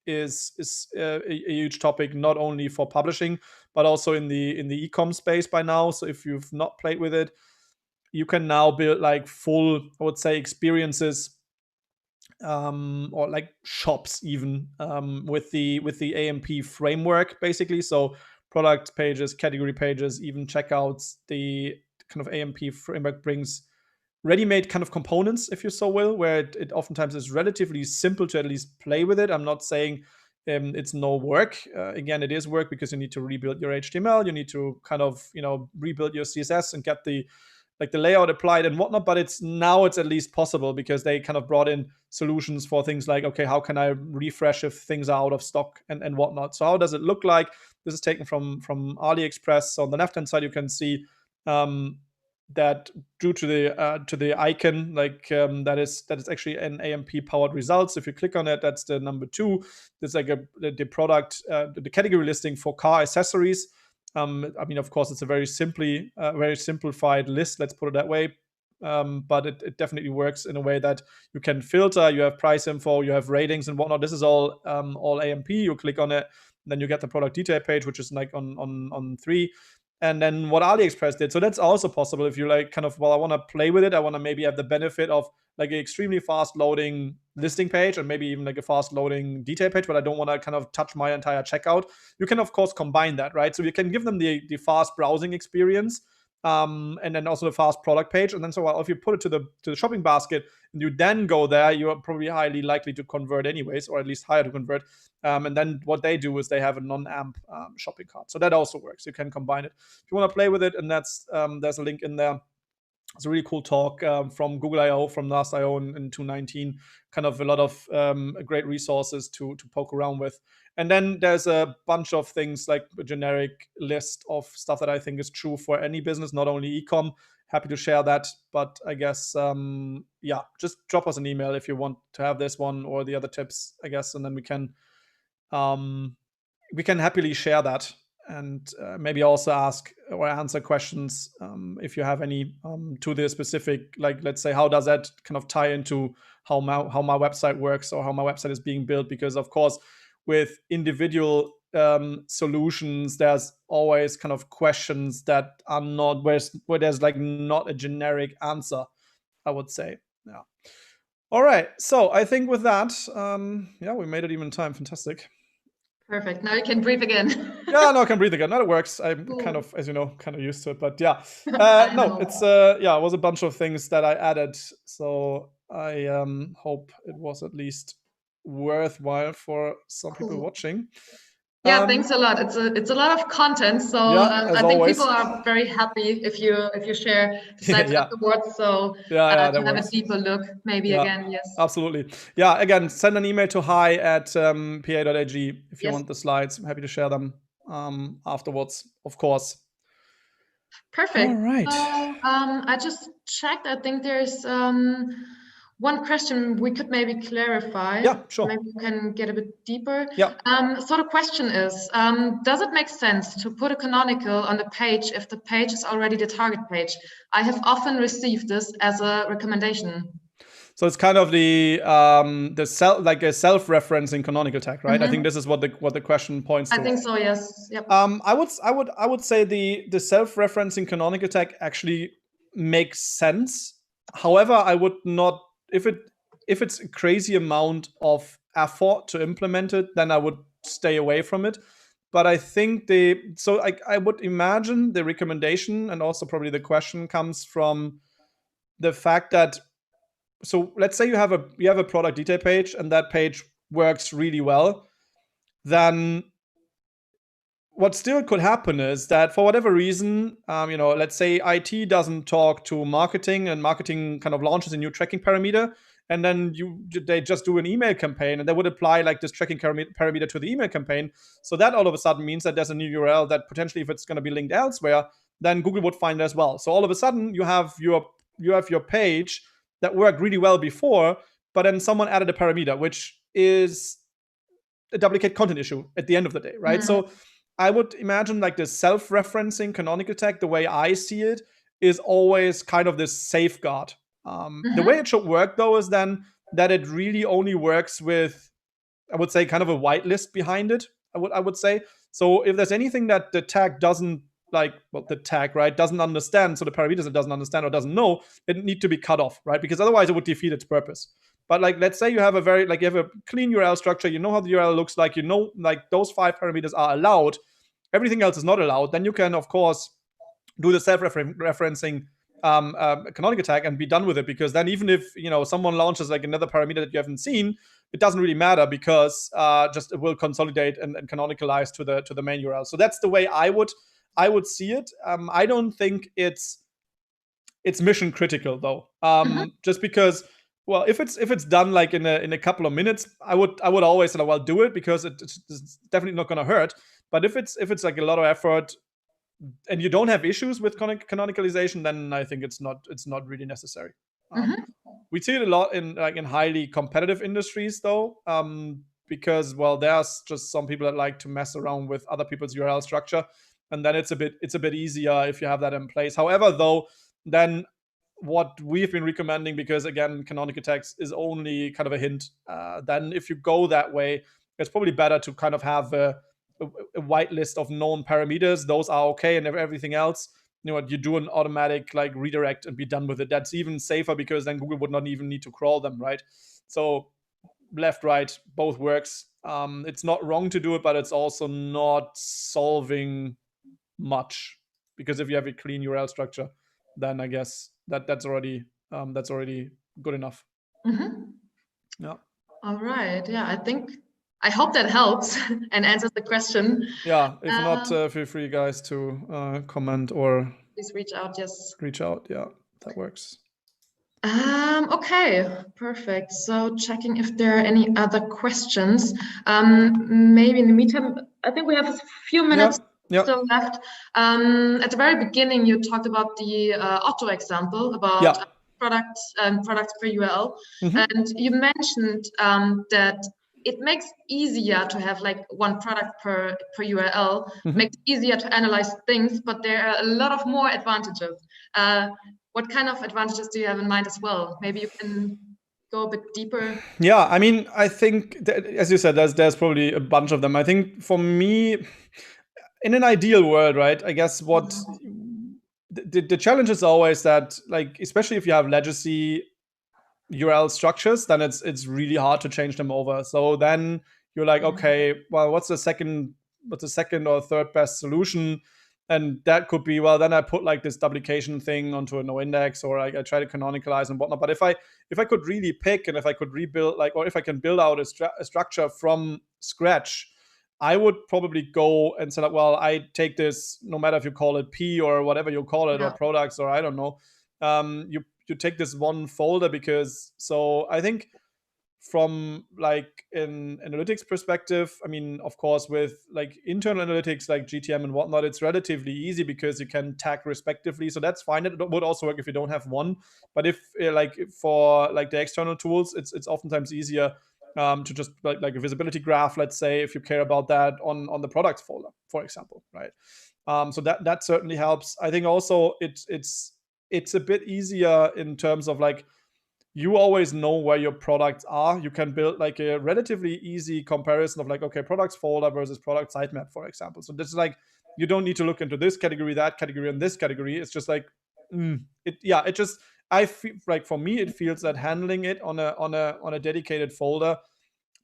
is a huge topic, not only for publishing but also in the e-com space by now. So if you've not played with it, you can now build like full, I would say, experiences, or like shops even, with the AMP framework, basically. So product pages, category pages, even checkouts. The kind of AMP framework brings ready-made kind of components, if you so will, where it oftentimes is relatively simple to at least play with it. I'm not saying it's no work. Again, it is work, because you need to rebuild your HTML, you need to kind of rebuild your CSS and get the layout applied and whatnot. But it's at least possible, because they kind of brought in solutions for things like, okay, how can I refresh if things are out of stock and whatnot. So how does it look like? This is taken from AliExpress. So on the left hand side, you can see that due to the icon, that is actually an AMP powered results. If you click on it, that's the number 2. There's like the product, the category listing for car accessories. I mean, of course, it's a very simplified list, let's put it that way. But it definitely works in a way that you can filter. You have price info, you have ratings and whatnot. This is all AMP. You click on it, then you get the product detail page, which is like on 3. And then what AliExpress did. So that's also possible if you like kind of, well, I want to play with it. I want to maybe have the benefit of like an extremely fast loading listing page and maybe even like a fast loading detail page, but I don't want to kind of touch my entire checkout. You can, of course, combine that, right? So you can give them the fast browsing experience, and then also the fast product page. And then so if you put it to the shopping basket and you then go there, you're probably highly likely to convert anyways, or at least higher to convert. And then what they do is they have a non-AMP shopping cart. So that also works. You can combine it if you want to play with it. And that's there's a link in there. It's a really cool talk from Google I/O, from last I/O in 2019. Kind of a lot of great resources to poke around with. And then there's a bunch of things, like a generic list of stuff that I think is true for any business, not only ecom. Happy to share that. But I guess, just drop us an email if you want to have this one or the other tips, I guess. And then we can happily share that, and maybe also ask or answer questions if you have any to the specific, like, let's say, how does that kind of tie into how my website works or how my website is being built? Because of course, with individual solutions, there's always kind of questions that are not where there's like not a generic answer, I would say. Yeah. All right. So I think with that, we made it even in time. Fantastic. Perfect. Now you can breathe again. Yeah, no, I can breathe again. No, it works. I'm cool. Kind of, as you know, kind of used to it. But yeah, no, it's it was a bunch of things that I added. So I hope it was at least worthwhile for some people watching. Yeah, thanks a lot. It's a lot of content, so I think always, people are very happy if you share slides afterwards. So to have a deeper look, maybe again. Yes, absolutely. Yeah, again, send an email to hi@pa.ag if you want the slides. I'm happy to share them afterwards, of course. Perfect. All right. So, I just checked. I think there's one question we could maybe clarify. Yeah, sure. Maybe we can get a bit deeper. Yeah. So the question is, does it make sense to put a canonical on the page if the page is already the target page? I have often received this as a recommendation. So it's kind of the self-referencing canonical tag, right? Mm-hmm. I think this is what the question points to. I think so. Yes. Yep. I would say the self-referencing canonical tag actually makes sense. However, I would not, if it's a crazy amount of effort to implement it, then I would stay away from it. But I think I would imagine the recommendation and also probably the question comes from the fact that, so let's say you have a product detail page and that page works really well, then what still could happen is that for whatever reason, let's say IT doesn't talk to marketing and marketing kind of launches a new tracking parameter, and then they just do an email campaign and they would apply like this tracking parameter to the email campaign. So that all of a sudden means that there's a new URL that potentially, if it's going to be linked elsewhere, then Google would find it as well. So all of a sudden you have your page that worked really well before, but then someone added a parameter, which is a duplicate content issue at the end of the day, right? Mm-hmm. So I would imagine like the self-referencing canonical tag, the way I see it, is always kind of this safeguard. The way it should work, though, is then that it really only works with, I would say, kind of a whitelist behind it. I would say. So if there's anything that the tag doesn't the tag, right, doesn't understand, so the parameters it doesn't understand or doesn't know, it need to be cut off, right? Because otherwise it would defeat its purpose. But let's say you have you have a clean URL structure, you know how the URL looks like, those 5 parameters are allowed, everything else is not allowed, then you can, of course, do the self-referencing canonical tag and be done with it, because then even if someone launches another parameter that you haven't seen, it doesn't really matter, because just it will consolidate and canonicalize to the main URL. So that's the way I would see it. I don't think it's mission critical, though. Just because, well, if it's done in a couple of minutes, I would always say, well, do it, because it's definitely not going to hurt. But if it's a lot of effort and you don't have issues with canonicalization, then I think it's not really necessary. We see it a lot in highly competitive industries, though, because, well, there's just some people that like to mess around with other people's URL structure, and then it's a bit easier if you have that in place. However, though, then what we've been recommending, because again, canonical tags is only kind of a hint, then if you go that way, it's probably better to kind of have a whitelist of known parameters. Those are okay, and everything else, you do an automatic redirect and be done with it. That's even safer, because then Google would not even need to crawl them, right? So left, right, both works. It's not wrong to do it, but it's also not solving much, because if you have a clean URL structure, then I guess that's already good enough. Yeah. All right. Yeah, I hope that helps and answers the question. Yeah, if not, feel free, guys, to comment or please reach out. Yes. Reach out. Yeah, that works. Okay, perfect. So checking if there are any other questions. Maybe in the meantime, I think we have a few minutes still left. At the very beginning, you talked about the Otto example about products per URL, and you mentioned that it makes easier to have one product per URL, makes it easier to analyze things, but there are a lot of more advantages. What kind of advantages do you have in mind as well? Maybe you can go a bit deeper. Yeah, I mean, I think that, as you said, there's probably a bunch of them. I think for me, in an ideal world, right, I guess what the challenge is always that, especially if you have legacy URL structures, then it's really hard to change them over. So then you're okay, well, what's the second or third best solution? And that could be, well, then I put this duplication thing onto a no index, or I try to canonicalize and whatnot. But if I could really pick, and if I could rebuild, or if I can build out a structure from scratch, I would probably go and say, well, I take this, no matter if you call it P or whatever you call it, or products, or I don't know, you take this one folder, because so I think from an analytics perspective, I mean, of course, with internal analytics like GTM and whatnot, it's relatively easy because you can tag respectively, so that's fine. It would also work if you don't have one, but if for the external tools, it's oftentimes easier to just a visibility graph, let's say, if you care about that on the products folder, for example, right? So that certainly helps. I think also it's a bit easier in terms of you always know where your products are. You can build a relatively easy comparison of okay, products folder versus product sitemap, for example. So this is you don't need to look into this category, that category, and this category. It's just it just, I feel for me, it feels that handling it on a dedicated folder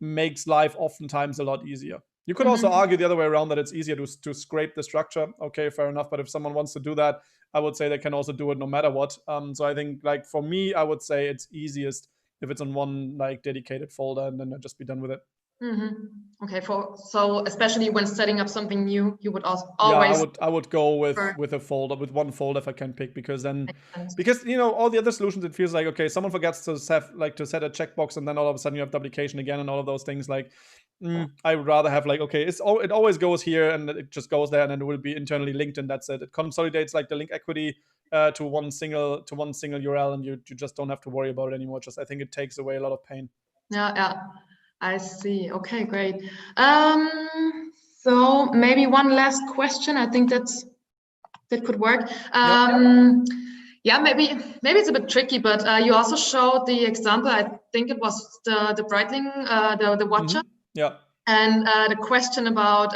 makes life oftentimes a lot easier. You could also argue the other way around, that it's easier to scrape the structure. Okay, fair enough. But if someone wants to do that, I would say they can also do it no matter what. So I think for me, I would say it's easiest if it's on one dedicated folder, and then just be done with it. Okay, so especially when setting up something new, you would also always I would go with a folder, with one folder if I can pick, because then all the other solutions, it feels okay, someone forgets to set to set a checkbox, and then all of a sudden you have duplication again and all of those things. I would rather have okay, it always goes here, and it just goes there, and then it will be internally linked, and that's it. It consolidates the link equity to one single URL, and you just don't have to worry about it anymore. I think it takes away a lot of pain. Yeah. I see. Okay, great. So maybe one last question. I think that could work. Yeah, maybe it's a bit tricky, but you also showed the example. I think it was the Breitling, the watcher. Yeah. And the question about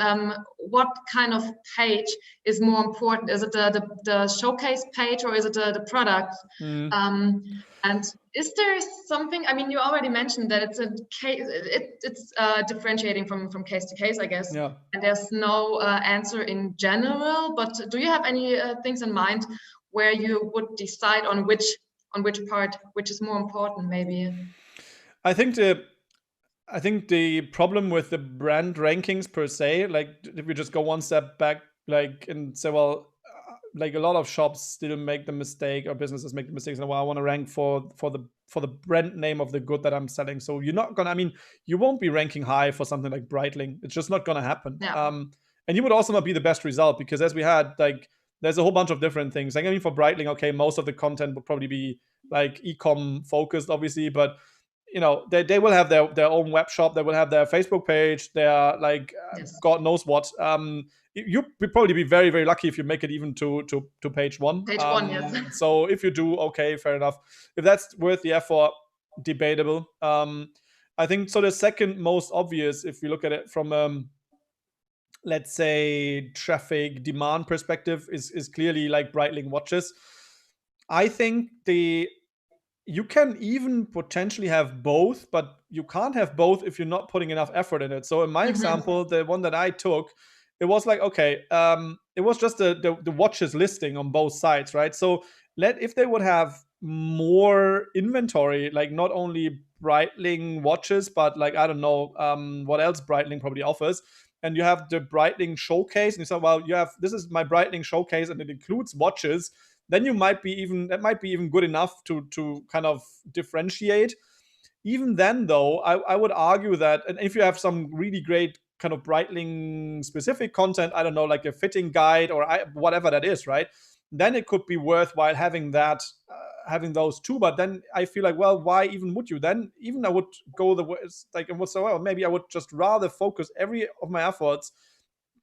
what kind of page is more important? Is it the showcase page or is it the product? And is there something? I mean, you already mentioned that it's a case. It's differentiating from case to case, I guess. Yeah. And there's no answer in general. But do you have any things in mind where you would decide on which part, which is more important, maybe? I think the problem with the brand rankings per se, like if we just go one step back, like and say, well, like a lot of shops still make the mistake, or businesses make the mistakes, and well, I want to rank for the brand name of the good that I'm selling. So you're not gonna, I mean, you won't be ranking high for something like Breitling. It's just not gonna happen. Yeah. And you would also not be the best result, because as we had, like, there's a whole bunch of different things. Like, I mean, for Breitling, okay, most of the content would probably be like e-com focused, obviously, but you know, they will have their own web shop, they will have their Facebook page, their like Yes. God knows what. You would probably be very, very lucky if you make it even to page one. Page one, yes. So if you do, okay, fair enough. If that's worth the effort, debatable. I think so. The second most obvious, if we look at it from let's say traffic demand perspective, is clearly like Breitling watches. I think you can even potentially have both, but you can't have both if you're not putting enough effort in it. So in my example, the one that I took, it was like, okay, it was just the watches listing on both sides, right? So if they would have more inventory, like not only Breitling watches, but like, I don't know, what else Breitling probably offers. And you have the Breitling showcase, and you say, well, this is my Breitling showcase, and it includes watches. Then that might be even good enough to kind of differentiate. Even then, though, I would argue that, and if you have some really great kind of Breitling specific content, I don't know, like a fitting guide or whatever that is, right? Then it could be worthwhile having having those two. But then I feel like, well, why even would you? Then even I would go the way, like, and so well, maybe I would just rather focus every of my efforts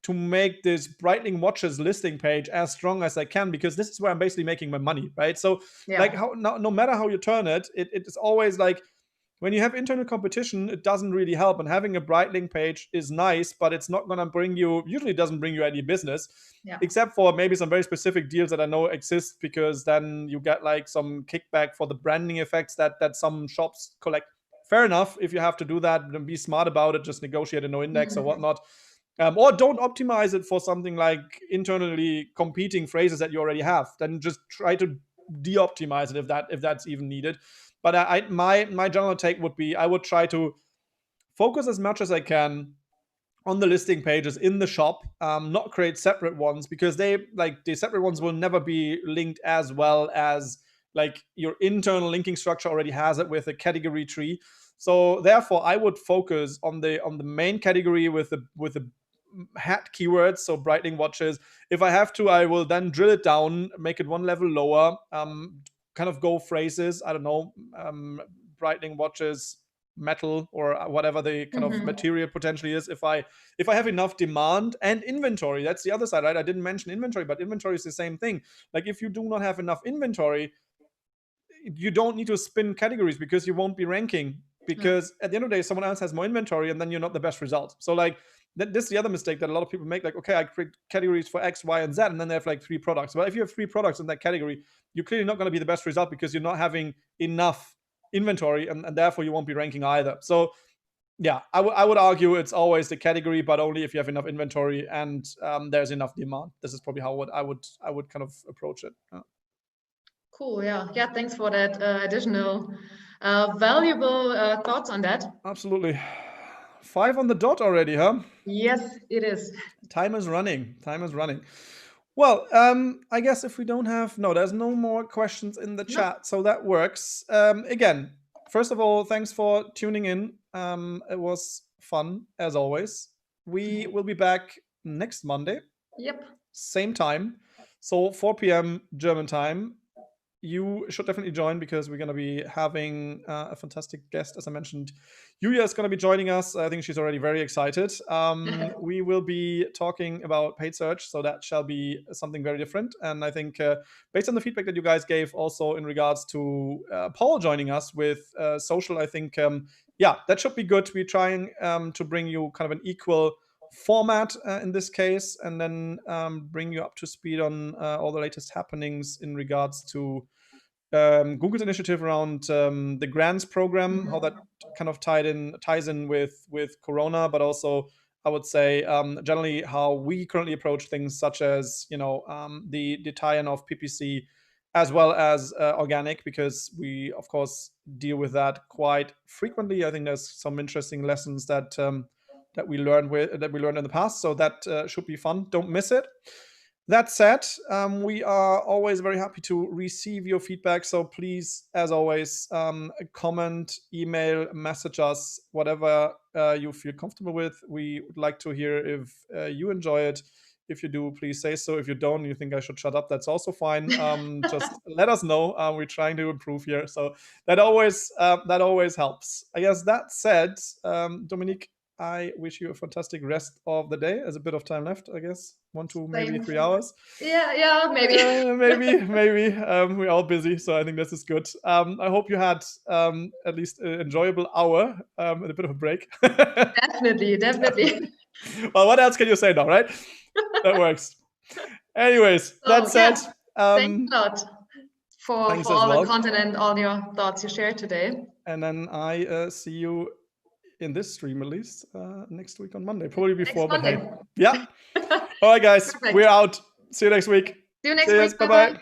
to make this Breitling watches listing page as strong as I can, because this is where I'm basically making my money, right? So like, no matter how you turn it, it is always like, when you have internal competition, it doesn't really help. And having a Breitling page is nice, but it's not going to usually doesn't bring you any business, except for maybe some very specific deals that I know exist, because then you get like some kickback for the branding effects that some shops collect. Fair enough. If you have to do that, then be smart about it. Just negotiate a no index or whatnot. Or don't optimize it for something like internally competing phrases that you already have. Then just try to de-optimize it if that's even needed. But my general take would be, I would try to focus as much as I can on the listing pages in the shop, not create separate ones, because the separate ones will never be linked as well as like your internal linking structure already has it with a category tree. So therefore, I would focus on the main category with the hat keywords, so Breitling watches. If I have to, I will then drill it down, make it one level lower, kind of go phrases, I don't know, Breitling watches metal or whatever the kind of material potentially is. If I have enough demand and inventory, that's the other side, right? I didn't mention inventory, but inventory is the same thing. Like, if you do not have enough inventory, you don't need to spin categories, because you won't be ranking, because at the end of the day, someone else has more inventory, and then you're not the best result. So like, this is the other mistake that a lot of people make. Like, okay, I create categories for X, Y, and Z, and then they have like 3 products. Well, if you have 3 products in that category, you're clearly not going to be the best result, because you're not having enough inventory, and therefore you won't be ranking either. So yeah, I would argue it's always the category, but only if you have enough inventory and there's enough demand. This is probably how I would kind of approach it. Cool. Yeah. Thanks for that additional valuable thoughts on that. Absolutely. 5 on the dot already, huh? Yes, it is. Time is running. Well, I guess if we don't have, there's no more questions in the chat, so that works. Again, first of all, thanks for tuning in. It was fun as always. We will be back next Monday. Yep. Same time. So 4 p.m. German time. you should definitely join, because we're going to be having a fantastic guest. As I mentioned, Julia is going to be joining us. I think she's already very excited. We will be talking about paid search, so that shall be something very different. And I think based on the feedback that you guys gave also in regards to Paul joining us with social, I think, that should be good. We're trying to bring you kind of an equal format in this case, and then bring you up to speed on all the latest happenings in regards to Google's initiative around the grants program, how that kind of ties in with Corona, but also I would say generally how we currently approach things, such as the tie-in of PPC as well as organic, because we of course deal with that quite frequently. I think there's some interesting lessons that we learned in the past, so that should be fun. Don't miss it. That said, we are always very happy to receive your feedback. So please, as always, comment, email, message us, whatever you feel comfortable with. We would like to hear if you enjoy it. If you do, please say so. If you don't, you think I should shut up, that's also fine. Just let us know. We're trying to improve here. So that always helps. I guess that said, Dominique, I wish you a fantastic rest of the day. There's a bit of time left, I guess. 1 to maybe 3 hours. Yeah, maybe. Maybe. We're all busy, so I think this is good. I hope you had at least an enjoyable hour and a bit of a break. Definitely. Well, what else can you say now, right? That works. Anyways, that said, thanks a lot for all the content and all your thoughts you shared today. And then I see you in this stream, at least next week on Monday, probably before, but hey, yeah. All right, guys, Perfect. We're out. See you next week. See you next week. Bye-bye.